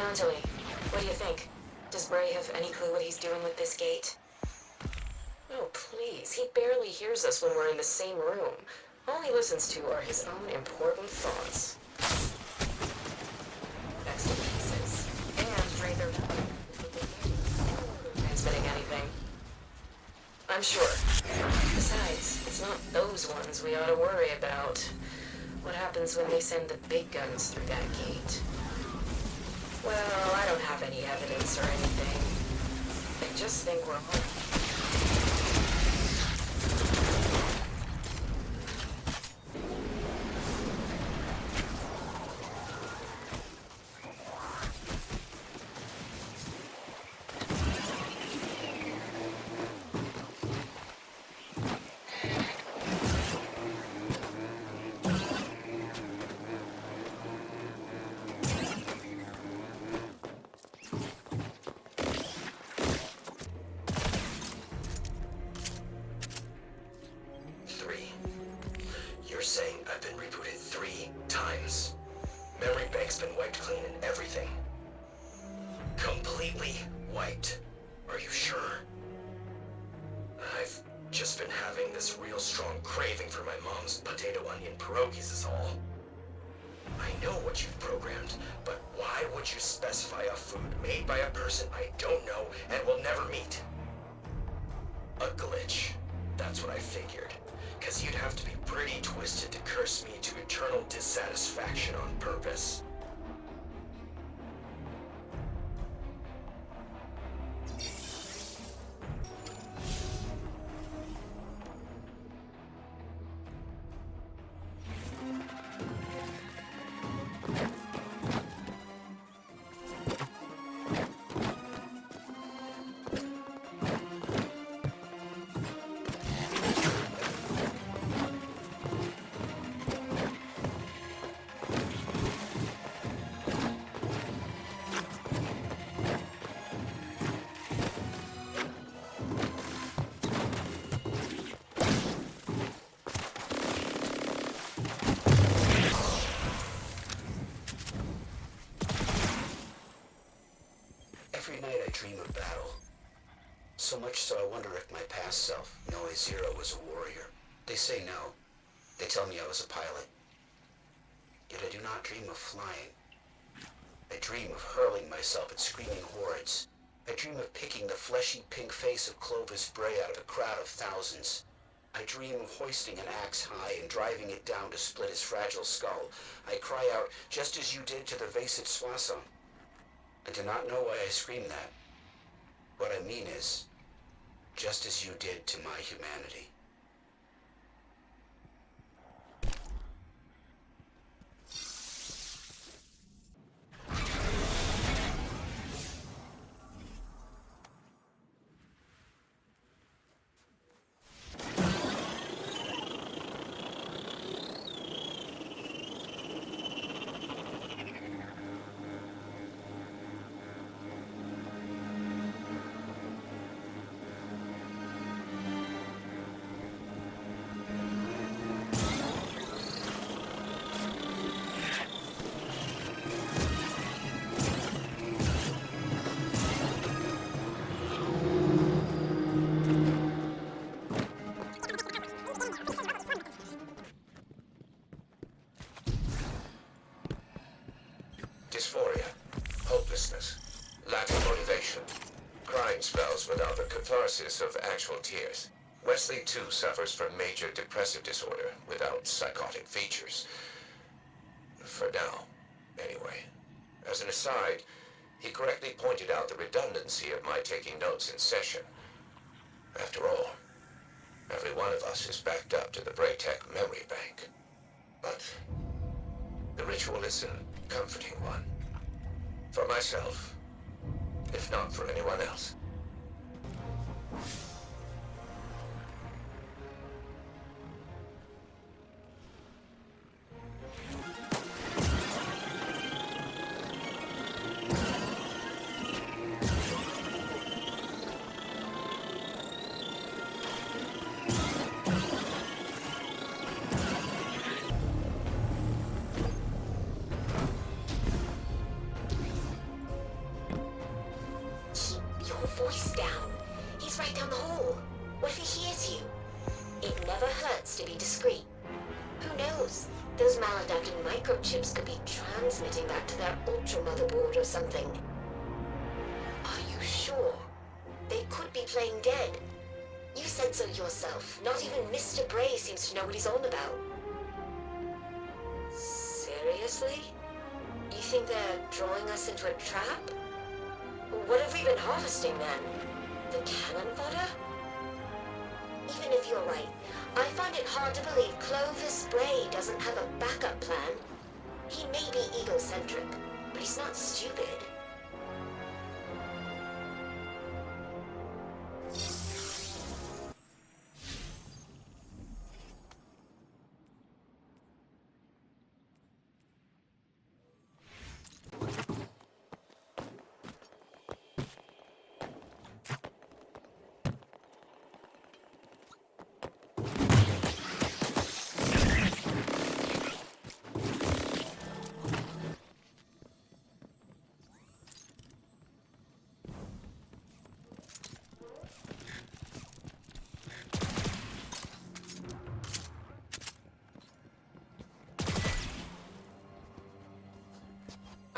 Anjali, what do you think? Does Bray have any clue what he's doing with this gate? Oh, please. He barely hears us when we're in the same room. All he listens to are his own important thoughts. Excellent pieces. And Dre, they're not transmitting anything. I'm sure. Besides, it's not those ones we ought to worry about. What happens when they send the big guns through that gate? Well, I don't have any evidence or anything. I just think we're home. Saying I've been rebooted 3 times. Memory bank's been wiped clean and everything. Completely wiped. Are you sure? I've just been having this real strong craving for my mom's potato onion pierogies is all. I know what you've programmed, but why would you specify a food made by a person I don't know and will never meet? A glitch. That's what I figured. Because you'd have to be pretty twisted to curse me to eternal dissatisfaction on purpose. Every night I dream of battle. So much so I wonder if my past self, Noe Zero, was a warrior. They say no. They tell me I was a pilot. Yet I do not dream of flying. I dream of hurling myself at screaming hordes. I dream of picking the fleshy pink face of Clovis Bray out of a crowd of thousands. I dream of hoisting an axe high and driving it down to split his fragile skull. I cry out, just as you did to the vase at Soissons. I do not know why I scream that. What I mean is, just as you did to my humanity. Dysphoria, hopelessness, lack of motivation, crying spells without the catharsis of actual tears. Wesley, too, suffers from major depressive disorder without psychotic features. For now, anyway. As an aside, he correctly pointed out the redundancy of my taking notes in session. After all, every one of us is backed up to the Braytech memory bank. But the ritual is an comforting one. For myself, if not for anyone else. Those maladaptive microchips could be transmitting that to their ultra motherboard or something. Are you sure? They could be playing dead. You said so yourself. Not even Mr. Bray seems to know what he's on about. Seriously? You think they're drawing us into a trap? What have we been harvesting then? The cannon fodder? Even if you're right, I find it hard to believe Clovis Bray doesn't have a backup plan. He may be egocentric, but he's not stupid.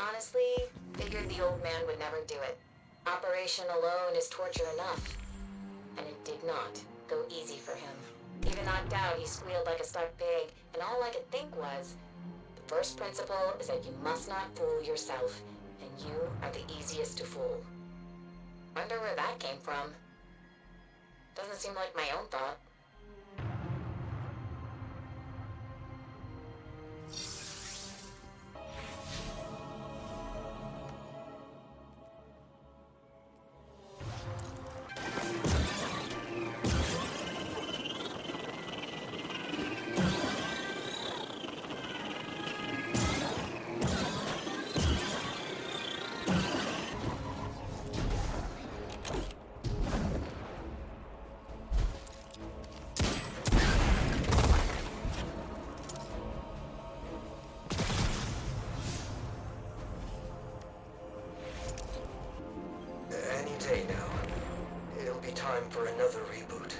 Honestly, figured the old man would never do it. Operation alone is torture enough. And it did not go easy for him. Even knocked out, he squealed like a stuck pig, and all I could think was, the first principle is that you must not fool yourself, and you are the easiest to fool. Wonder where that came from. Doesn't seem like my own thought. Time for another reboot.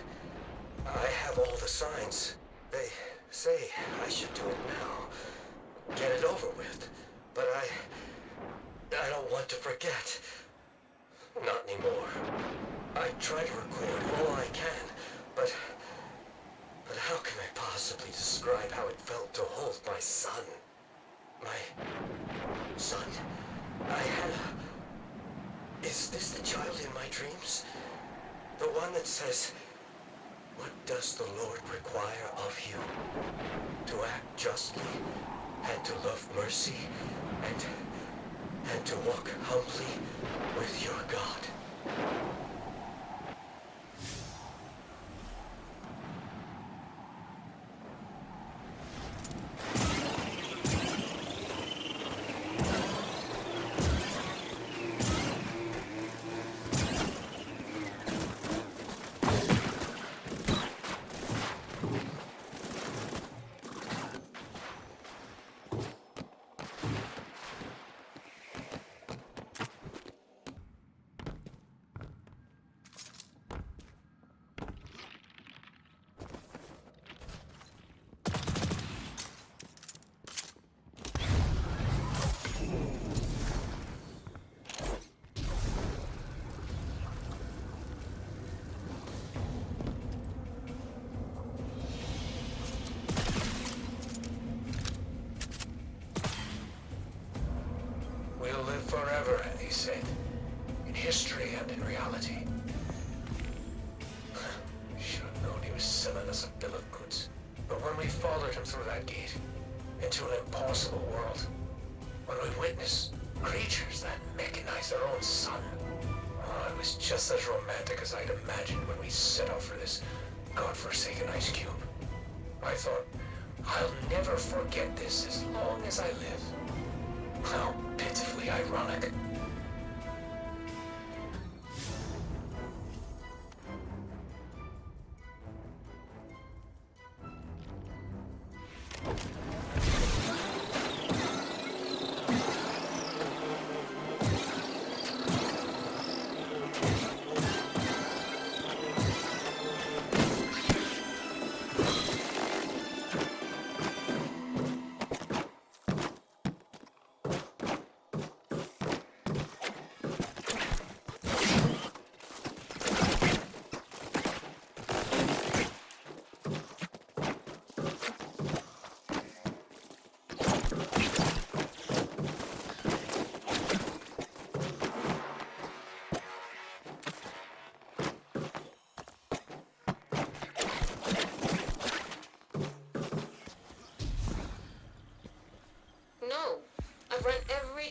I have all the signs. They say I should do it now. Get it over with. But I don't want to forget. Not anymore. I try to record all I can, but how can I possibly describe how it felt to hold my son? My son? Is this the child in my dreams? The one that says, "What does the Lord require of you? To act justly, and to love mercy, and to walk humbly with your God." We'll live forever, he said, in history and in reality. Should have known he was selling us a bill of goods. But when we followed him through that gate, into an impossible world, when we witnessed creatures that mechanized their own sun, it was just as romantic as I'd imagined when we set out for this godforsaken ice cube. I thought, I'll never forget this as long as I live. How pitifully ironic.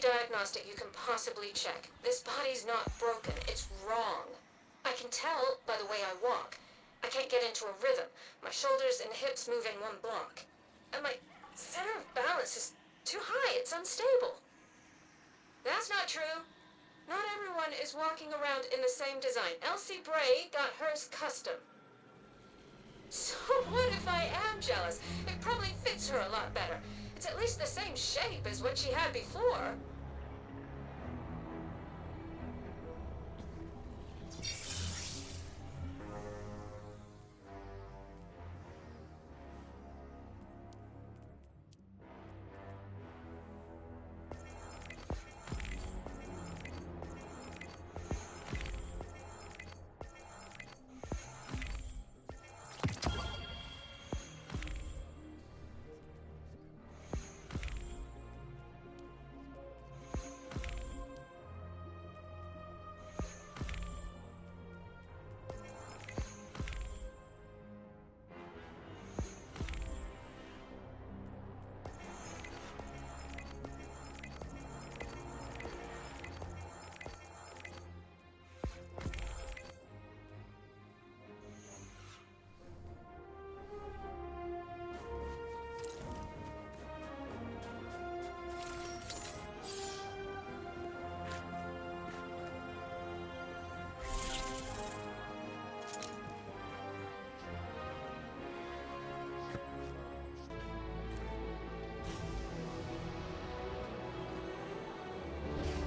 diagnostic you can possibly check. This body's not broken. It's wrong. I can tell by the way I walk. I can't get into a rhythm. My shoulders and hips move in one block. And my center of balance is too high. It's unstable. That's not true. Not everyone is walking around in the same design. Elsie Bray got hers custom. So what if I am jealous? It probably fits her a lot better. It's at least the same shape as what she had before.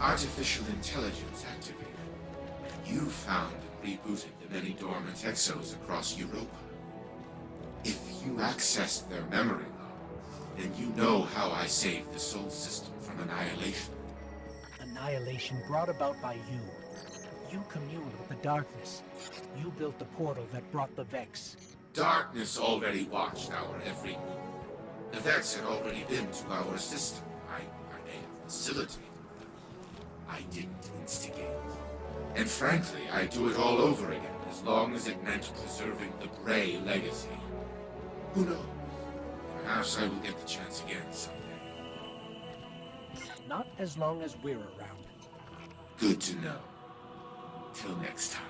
Artificial intelligence activated. You found and rebooted the many dormant EXOs across Europa. If you accessed their memory log, then you know how I saved the Sol system from annihilation. Annihilation brought about by you. You communed with the darkness. You built the portal that brought the Vex. Darkness already watched our every move. The Vex had already been to our system. I may have facilitated. I didn't instigate. And frankly, I'd do it all over again, as long as it meant preserving the Bray legacy. Who knows? Perhaps I will get the chance again someday. Not as long as we're around. Good to know. Till next time.